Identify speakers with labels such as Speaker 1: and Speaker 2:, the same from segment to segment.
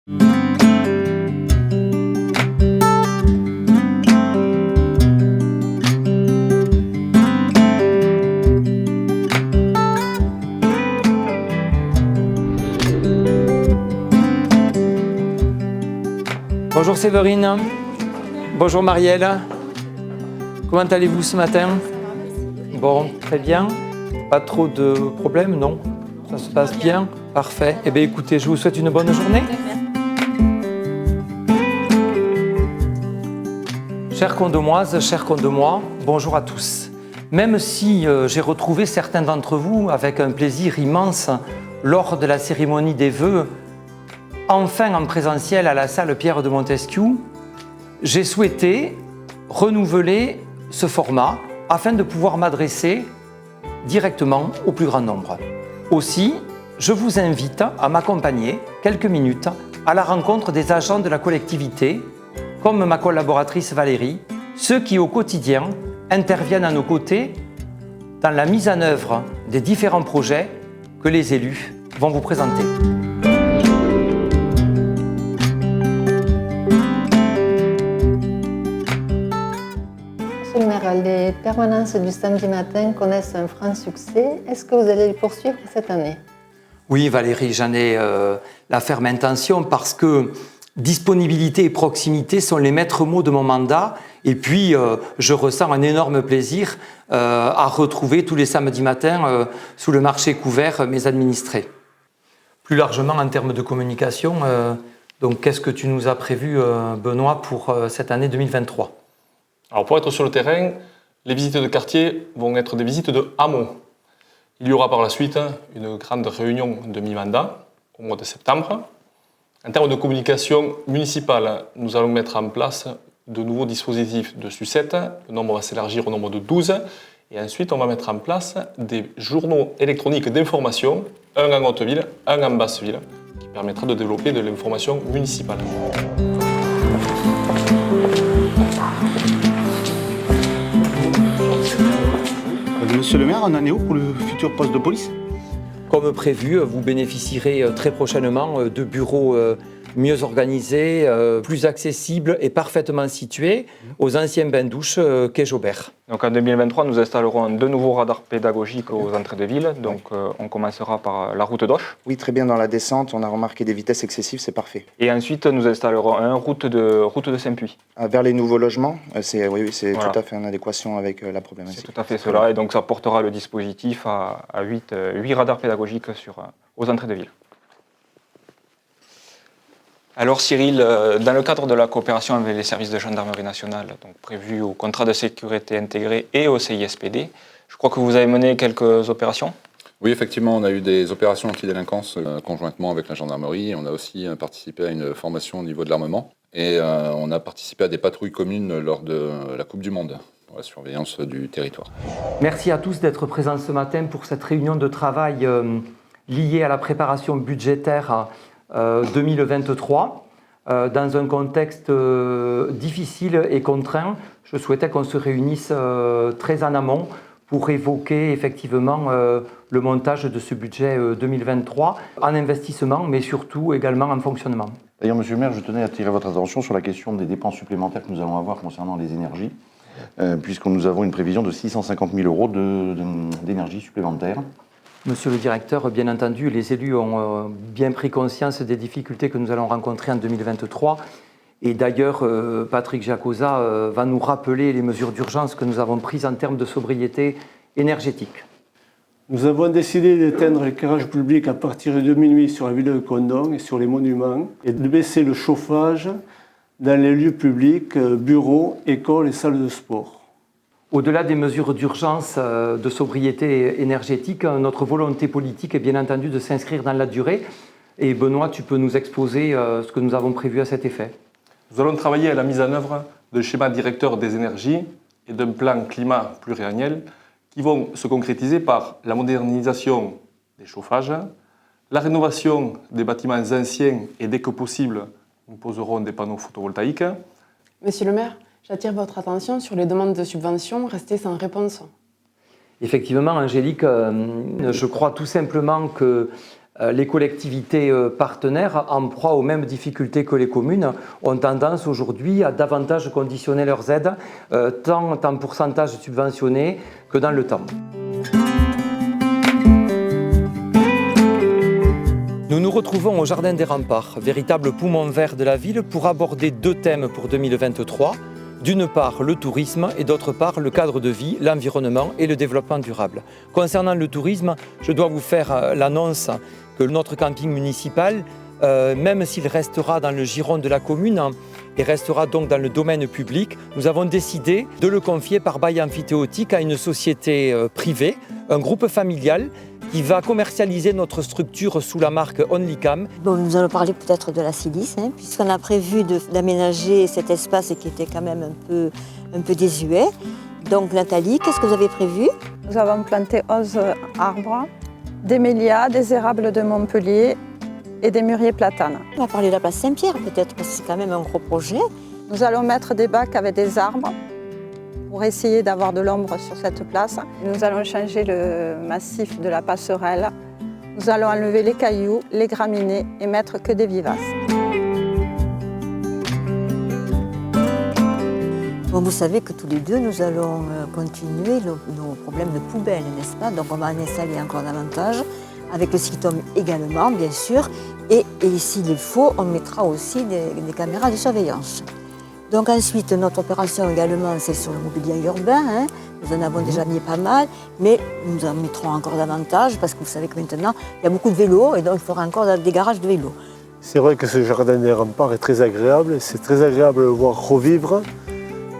Speaker 1: Bonjour Séverine, bonjour Marielle, comment allez-vous ce matin? Bon, très bien, pas trop de problèmes, non? Ça se passe bien? Parfait. Eh bien écoutez, je vous souhaite une bonne journée. Chères Condomoises, chers Condomois, bonjour à tous. Même si j'ai retrouvé certains d'entre vous avec un plaisir immense lors de la cérémonie des vœux, enfin en présentiel à la salle Pierre de Montesquiou, j'ai souhaité renouveler ce format afin de pouvoir m'adresser directement au plus grand nombre. Aussi, je vous invite à m'accompagner quelques minutes à la rencontre des agents de la collectivité, comme ma collaboratrice Valérie, ceux qui au quotidien interviennent à nos côtés dans la mise en œuvre des différents projets que les élus vont vous présenter.
Speaker 2: Monsieur le maire, les permanences du samedi matin connaissent un franc succès. Est-ce que vous allez les poursuivre cette année?
Speaker 1: Oui Valérie, j'en ai la ferme intention parce que disponibilité et proximité sont les maîtres mots de mon mandat et puis je ressens un énorme plaisir à retrouver tous les samedis matins sous le marché couvert mes administrés. Plus largement en termes de communication, donc qu'est-ce que tu nous as prévu Benoît pour cette année 2023?
Speaker 3: Alors pour être sur le terrain, les visites de quartier vont être des visites de hameaux. Il y aura par la suite une grande réunion de mi-mandat au mois de septembre. En termes de communication municipale, nous allons mettre en place de nouveaux dispositifs de sucettes. Le nombre va s'élargir au nombre de 12. Et ensuite, on va mettre en place des journaux électroniques d'information, un en Haute-Ville, un en Basse-Ville, qui permettra de développer de l'information municipale.
Speaker 4: Monsieur le maire, on en est où pour le futur poste de police?
Speaker 1: Comme prévu, vous bénéficierez très prochainement de bureaux mieux organisés, plus accessibles et parfaitement situés aux anciens bains-douches quai Jaubert.
Speaker 5: Donc en 2023, nous installerons 2 nouveaux radars pédagogiques aux entrées de ville. Donc on commencera par la route d'Auch.
Speaker 6: Oui, très bien, dans la descente, on a remarqué des vitesses excessives, c'est parfait.
Speaker 5: Et ensuite, nous installerons un route de Saint-Puy.
Speaker 6: Vers les nouveaux logements, c'est
Speaker 5: Voilà.
Speaker 6: tout à fait en adéquation avec la problématique.
Speaker 5: C'est tout à fait cela. Et donc ça portera le dispositif à 8 radars pédagogiques aux entrées de ville. Alors Cyril, dans le cadre de la coopération avec les services de gendarmerie nationale, donc prévu au contrat de sécurité intégré et au CISPD, je crois que vous avez mené quelques opérations?
Speaker 7: Oui, effectivement, on a eu des opérations anti-délinquance conjointement avec la gendarmerie. On a aussi participé à une formation au niveau de l'armement et on a participé à des patrouilles communes lors de la Coupe du Monde pour la surveillance du territoire.
Speaker 1: Merci à tous d'être présents ce matin pour cette réunion de travail liée à la préparation budgétaire 2023. Dans un contexte difficile et contraint, je souhaitais qu'on se réunisse très en amont pour évoquer effectivement le montage de ce budget 2023 en investissement, mais surtout également en fonctionnement.
Speaker 8: D'ailleurs, Monsieur le maire, je tenais à attirer votre attention sur la question des dépenses supplémentaires que nous allons avoir concernant les énergies, puisque nous avons une prévision de 650 000 € d'énergie supplémentaire.
Speaker 1: Monsieur le directeur, bien entendu, les élus ont bien pris conscience des difficultés que nous allons rencontrer en 2023. Et d'ailleurs, Patrick Giacosa va nous rappeler les mesures d'urgence que nous avons prises en termes de sobriété énergétique.
Speaker 9: Nous avons décidé d'éteindre l'éclairage public à partir de minuit sur la ville de Condom et sur les monuments et de baisser le chauffage dans les lieux publics, bureaux, écoles et salles de sport.
Speaker 1: Au-delà des mesures d'urgence de sobriété énergétique, notre volonté politique est bien entendu de s'inscrire dans la durée. Et Benoît, tu peux nous exposer ce que nous avons prévu à cet effet.
Speaker 3: Nous allons travailler à la mise en œuvre d'un schéma directeur des énergies et d'un plan climat pluriannuel qui vont se concrétiser par la modernisation des chauffages, la rénovation des bâtiments anciens et dès que possible, nous poserons des panneaux photovoltaïques.
Speaker 10: Monsieur le maire, j'attire votre attention sur les demandes de subventions restées sans réponse.
Speaker 1: Effectivement, Angélique, je crois tout simplement que les collectivités partenaires, en proie aux mêmes difficultés que les communes, ont tendance aujourd'hui à davantage conditionner leurs aides, tant en pourcentage subventionné que dans le temps. Nous nous retrouvons au Jardin des Remparts, véritable poumon vert de la ville, pour aborder 2 thèmes pour 2023. D'une part, le tourisme et d'autre part, le cadre de vie, l'environnement et le développement durable. Concernant le tourisme, je dois vous faire l'annonce que notre camping municipal, même s'il restera dans le giron de la commune et restera donc dans le domaine public, nous avons décidé de le confier par bail emphytéotique à une société privée, un groupe familial, qui va commercialiser notre structure sous la marque OnlyCam.
Speaker 11: Bon, nous allons parler peut-être de la silice, puisqu'on a prévu d'aménager cet espace qui était quand même un peu désuet. Donc Nathalie, qu'est-ce que vous avez prévu?
Speaker 12: Nous avons planté 11 arbres, des mélias, des érables de Montpellier et des mûriers platanes.
Speaker 11: On va parler de la place Saint-Pierre peut-être, parce que c'est quand même un gros projet.
Speaker 12: Nous allons mettre des bacs avec des arbres pour essayer d'avoir de l'ombre sur cette place. Nous allons changer le massif de la passerelle. Nous allons enlever les cailloux, les graminées et mettre que des vivaces.
Speaker 11: Bon, vous savez que tous les deux, nous allons continuer nos problèmes de poubelles, n'est-ce pas? Donc on va en installer encore davantage, avec le Cyclotome également, bien sûr. Et s'il le faut, on mettra aussi des caméras de surveillance. Donc ensuite, notre opération également, c'est sur le mobilier urbain. Nous en avons déjà mis pas mal, mais nous en mettrons encore davantage parce que vous savez que maintenant, il y a beaucoup de vélos et donc il faudra encore des garages de vélos.
Speaker 9: C'est vrai que ce jardin des remparts est très agréable. C'est très agréable de le voir revivre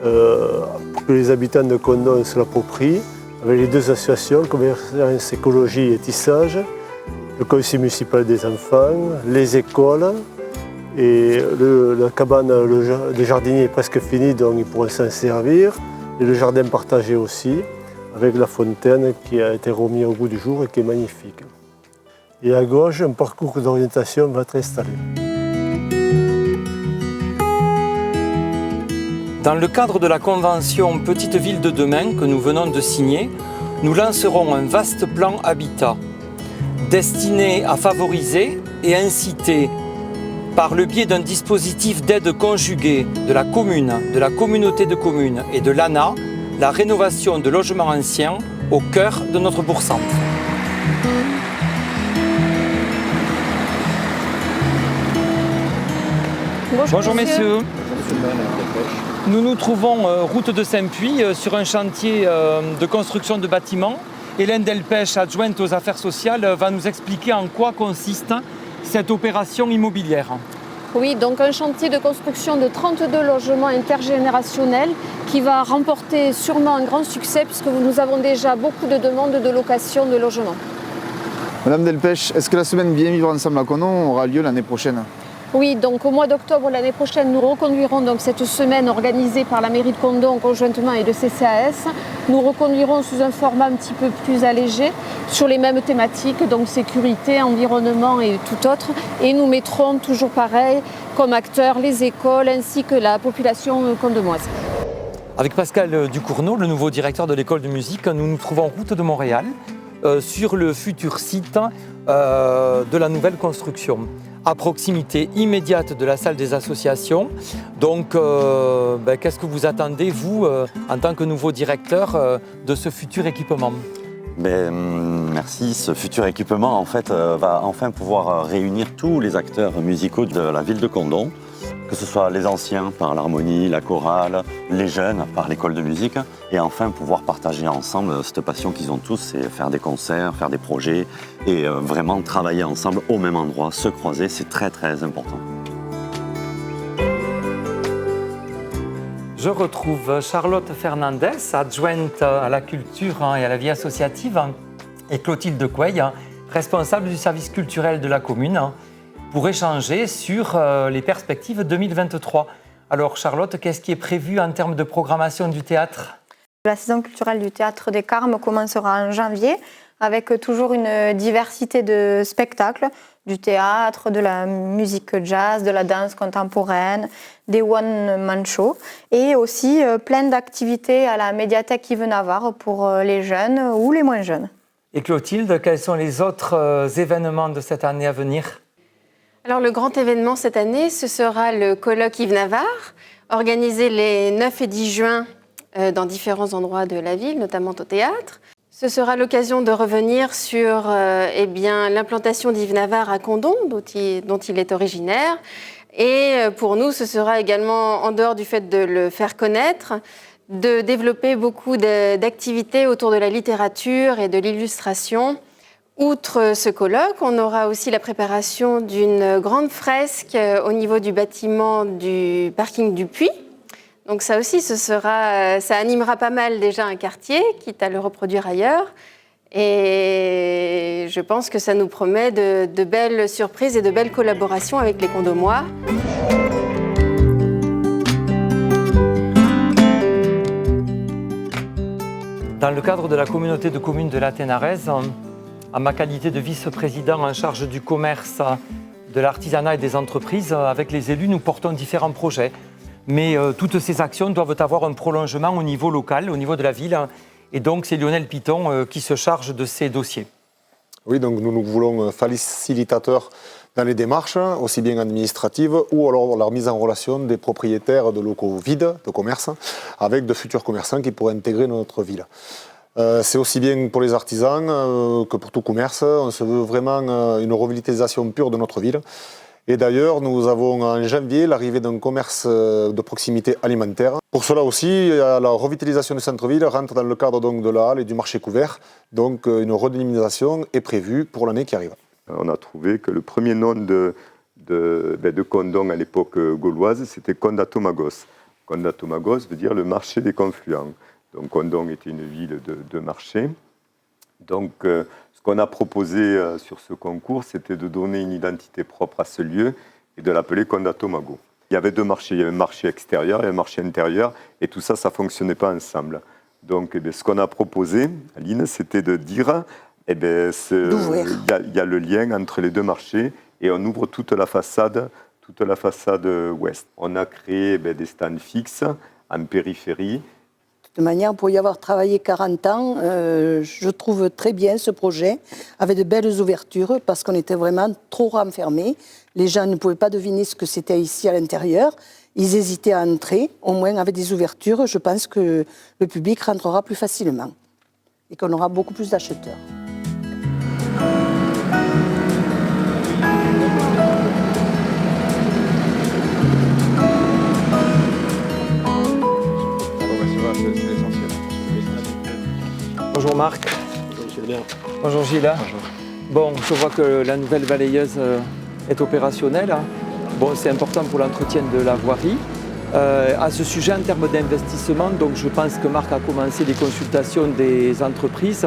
Speaker 9: pour que les habitants de Condom se l'approprient avec les 2 associations, Commerce, Écologie et Tissage, le conseil municipal des enfants, les écoles. Et la cabane des jardiniers est presque finie, donc ils pourront s'en servir. Et le jardin partagé aussi, avec la fontaine qui a été remis au goût du jour et qui est magnifique. Et à gauche, un parcours d'orientation va être installé.
Speaker 1: Dans le cadre de la convention Petite Ville de demain que nous venons de signer, nous lancerons un vaste plan habitat destiné à favoriser et inciter par le biais d'un dispositif d'aide conjuguée de la commune, de la communauté de communes et de l'ANA, la rénovation de logements anciens au cœur de notre bourg-centre. Bonjour messieurs. Nous nous trouvons route de Saint-Puy sur un chantier de construction de bâtiments. Hélène Delpech, adjointe aux affaires sociales, va nous expliquer en quoi consiste cette opération immobilière.
Speaker 13: Oui, donc un chantier de construction de 32 logements intergénérationnels qui va remporter sûrement un grand succès puisque nous avons déjà beaucoup de demandes de location de logements.
Speaker 14: Madame Delpech, est-ce que la semaine Bien Vivre Ensemble à Condom aura lieu l'année prochaine?
Speaker 13: Oui, donc au mois d'octobre l'année prochaine, nous reconduirons donc cette semaine organisée par la mairie de Condom conjointement et le CCAS. Nous reconduirons sous un format un petit peu plus allégé sur les mêmes thématiques, donc sécurité, environnement et tout autre. Et nous mettrons toujours pareil comme acteurs les écoles ainsi que la population condomoise.
Speaker 1: Avec Pascal Ducournau, le nouveau directeur de l'école de musique, nous nous trouvons route de Montréal sur le futur site de la nouvelle construction, à proximité immédiate de la salle des associations. Donc, qu'est-ce que vous attendez, vous, en tant que nouveau directeur, de ce futur équipement ?
Speaker 15: Merci. Ce futur équipement, en fait, va enfin pouvoir réunir tous les acteurs musicaux de la ville de Condom, que ce soit les anciens par l'harmonie, la chorale, les jeunes par l'école de musique, et enfin pouvoir partager ensemble cette passion qu'ils ont tous, c'est faire des concerts, faire des projets, et vraiment travailler ensemble au même endroit, se croiser, c'est très très important.
Speaker 1: Je retrouve Charlotte Fernandez, adjointe à la culture et à la vie associative, et Clotilde Coueil, responsable du service culturel de la commune, pour échanger sur les perspectives 2023. Alors Charlotte, qu'est-ce qui est prévu en termes de programmation du théâtre ?
Speaker 16: La saison culturelle du Théâtre des Carmes commencera en janvier, avec toujours une diversité de spectacles, du théâtre, de la musique jazz, de la danse contemporaine, des one-man shows, et aussi plein d'activités à la médiathèque Yves Navarre pour les jeunes ou les moins jeunes.
Speaker 1: Et Clotilde, quels sont les autres événements de cette année à venir?
Speaker 10: Alors le grand événement cette année, ce sera le colloque Yves Navarre, organisé les 9 et 10 juin dans différents endroits de la ville, notamment au théâtre. Ce sera l'occasion de revenir sur l'implantation d'Yves Navarre à Condom, dont il est originaire. Et pour nous, ce sera également, en dehors du fait de le faire connaître, de développer beaucoup d'activités autour de la littérature et de l'illustration. Outre ce colloque, on aura aussi la préparation d'une grande fresque au niveau du bâtiment du parking du Puy. Donc ça aussi, ça animera pas mal déjà un quartier, quitte à le reproduire ailleurs. Et je pense que ça nous promet de belles surprises et de belles collaborations avec les Condomois.
Speaker 1: Dans le cadre de la communauté de communes de la Ténarèze, en ma qualité de vice-président en charge du commerce, de l'artisanat et des entreprises, avec les élus, nous portons différents projets. Mais toutes ces actions doivent avoir un prolongement au niveau local, au niveau de la ville. Et donc, c'est Lionel Piton qui se charge de ces dossiers.
Speaker 17: Oui, donc nous voulons facilitateurs dans les démarches, aussi bien administratives, ou alors la mise en relation des propriétaires de locaux vides, de commerce, avec de futurs commerçants qui pourraient intégrer notre ville. C'est aussi bien pour les artisans que pour tout commerce. On se veut vraiment une revitalisation pure de notre ville. Et d'ailleurs, nous avons en janvier l'arrivée d'un commerce de proximité alimentaire. Pour cela aussi, la revitalisation du centre-ville rentre dans le cadre donc, de la halle et du marché couvert. Donc une redynamisation est prévue pour l'année qui arrive.
Speaker 18: On a trouvé que le premier nom de Condom à l'époque gauloise, c'était Condatomagos. Condatomagos veut dire le marché des confluents. Donc Condom était une ville de marché. Donc ce qu'on a proposé sur ce concours, c'était de donner une identité propre à ce lieu et de l'appeler Condatomago. Il y avait deux marchés, il y avait un marché extérieur et un marché intérieur, et tout ça, ça ne fonctionnait pas ensemble. Donc ce qu'on a proposé, Aline, c'était de dire, il y a le lien entre les deux marchés, et on ouvre toute la façade ouest. On a créé des stands fixes en périphérie.
Speaker 19: De manière, pour y avoir travaillé 40 ans, je trouve très bien ce projet, avec de belles ouvertures, parce qu'on était vraiment trop renfermés. Les gens ne pouvaient pas deviner ce que c'était ici à l'intérieur. Ils hésitaient à entrer. Au moins, avec des ouvertures, je pense que le public rentrera plus facilement et qu'on aura beaucoup plus d'acheteurs.
Speaker 1: Bonjour Marc.
Speaker 20: Bonjour Gilles.
Speaker 1: Bonjour Gilles.
Speaker 20: Bonjour.
Speaker 1: Bon, je vois que la nouvelle balayeuse est opérationnelle. Bon, c'est important pour l'entretien de la voirie. À ce sujet, en termes d'investissement, donc je pense que Marc a commencé les consultations des entreprises.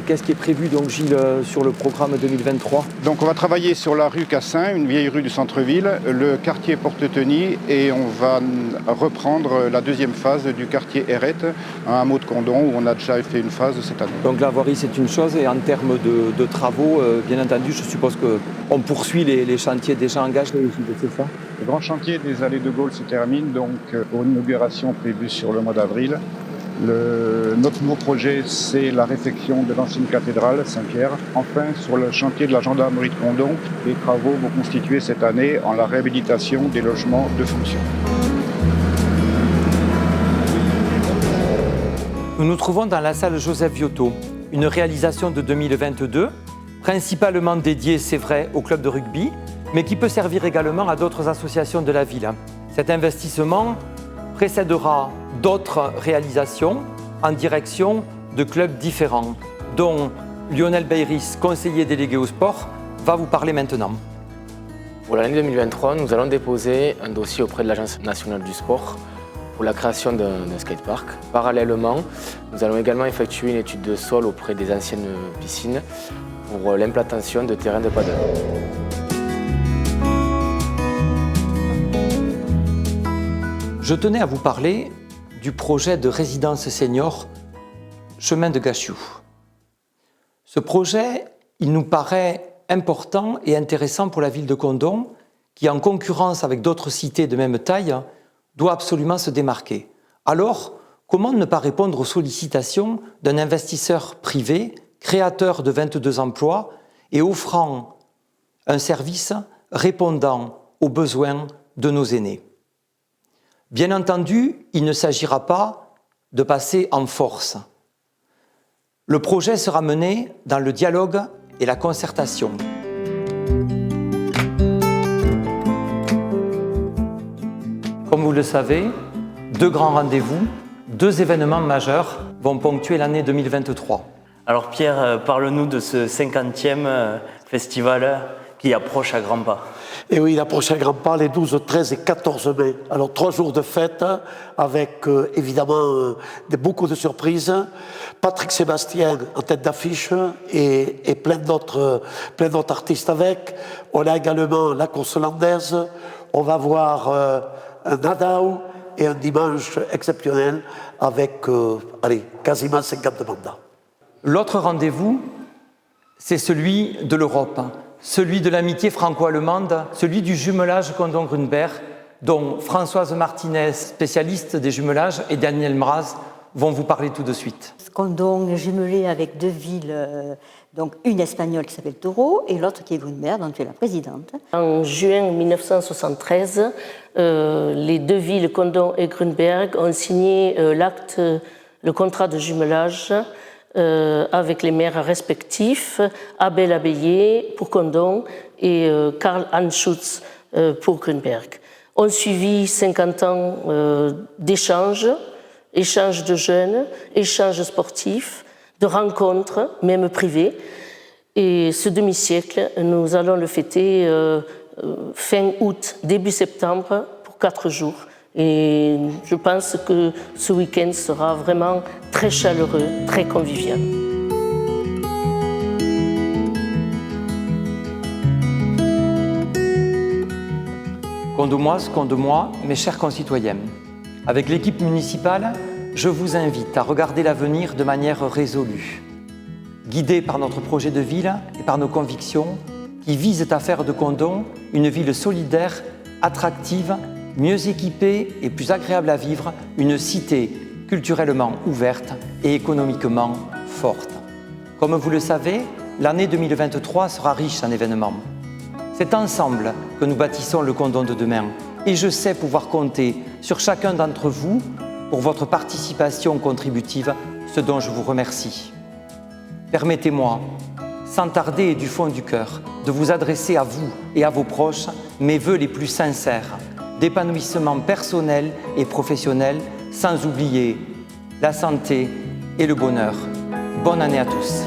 Speaker 1: Qu'est-ce qui est prévu, donc, Gilles, sur le programme 2023 ?
Speaker 4: Donc on va travailler sur la rue Cassin, une vieille rue du centre-ville, le quartier Porte-Tenille, et on va reprendre la deuxième phase du quartier Hérette, un hameau de Condom, où on a déjà fait une phase cette année.
Speaker 1: Donc la voirie, c'est une chose, et en termes de travaux, bien entendu, je suppose qu'on poursuit les chantiers déjà engagés, c'est ça ?
Speaker 4: Le grand chantier des Allées de Gaulle se termine, donc pour une inauguration prévue sur le mois d'avril. Notre nouveau projet, c'est la réfection de l'ancienne cathédrale Saint-Pierre. Enfin, sur le chantier de la gendarmerie de Condom, les travaux vont constituer cette année en la réhabilitation des logements de fonction.
Speaker 1: Nous nous trouvons dans la salle Joseph Viotto, une réalisation de 2022, principalement dédiée, c'est vrai, au club de rugby, mais qui peut servir également à d'autres associations de la ville. Cet investissement précédera d'autres réalisations en direction de clubs différents, dont Lionel Beiris, conseiller délégué au sport, va vous parler maintenant.
Speaker 20: Pour l'année 2023, nous allons déposer un dossier auprès de l'Agence nationale du sport pour la création d'un skatepark. Parallèlement, nous allons également effectuer une étude de sol auprès des anciennes piscines pour l'implantation de terrains de paddle.
Speaker 1: Je tenais à vous parler du projet de résidence senior Chemin de Gachiou. Ce projet, il nous paraît important et intéressant pour la ville de Condom, qui, en concurrence avec d'autres cités de même taille, doit absolument se démarquer. Alors, comment ne pas répondre aux sollicitations d'un investisseur privé créateur de 22 emplois et offrant un service répondant aux besoins de nos aînés. Bien entendu, il ne s'agira pas de passer en force. Le projet sera mené dans le dialogue et la concertation. Comme vous le savez, 2 grands rendez-vous, 2 événements majeurs vont ponctuer l'année 2023.
Speaker 21: Alors Pierre, parle-nous de ce 50e festival qui approche à grands pas.
Speaker 22: Et oui, il approche à grands pas les 12, 13 et 14 mai. Alors 3 jours de fête avec évidemment beaucoup de surprises. Patrick Sébastien en tête d'affiche et plein d'autres artistes avec. On a également la course landaise. On va voir un Nadao et un dimanche exceptionnel avec quasiment 50 mandats.
Speaker 1: L'autre rendez-vous, c'est celui de l'Europe, celui de l'amitié franco-allemande, celui du jumelage Condon-Grunberg, dont Françoise Martinez, spécialiste des jumelages, et Daniel Mraz vont vous parler tout de suite.
Speaker 11: Condon est jumelé avec 2 villes, donc une espagnole qui s'appelle Toro et l'autre qui est Grunberg, dont tu es la présidente.
Speaker 23: En juin 1973, les 2 villes, Condon et Grunberg, ont signé le contrat de jumelage avec les maires respectifs, Abel Abellier pour Condon et Karl Anschutz pour Grunberg. On suivi 50 ans d'échanges, échanges de jeunes, échanges sportifs, de rencontres, même privées. Et ce demi-siècle, nous allons le fêter fin août, début septembre, pour 4 jours. Et je pense que ce week-end sera vraiment très chaleureux, très convivial.
Speaker 1: Condomoises, Condomois, mes chers concitoyens, avec l'équipe municipale, je vous invite à regarder l'avenir de manière résolue, guidée par notre projet de ville et par nos convictions qui visent à faire de Condon une ville solidaire, attractive, mieux équipée et plus agréable à vivre, une cité culturellement ouverte et économiquement forte. Comme vous le savez, l'année 2023 sera riche en événements. C'est ensemble que nous bâtissons le Condon de demain et je sais pouvoir compter sur chacun d'entre vous pour votre participation contributive, ce dont je vous remercie. Permettez-moi, sans tarder et du fond du cœur, de vous adresser à vous et à vos proches mes vœux les plus sincères, d'épanouissement personnel et professionnel, sans oublier la santé et le bonheur. Bonne année à tous.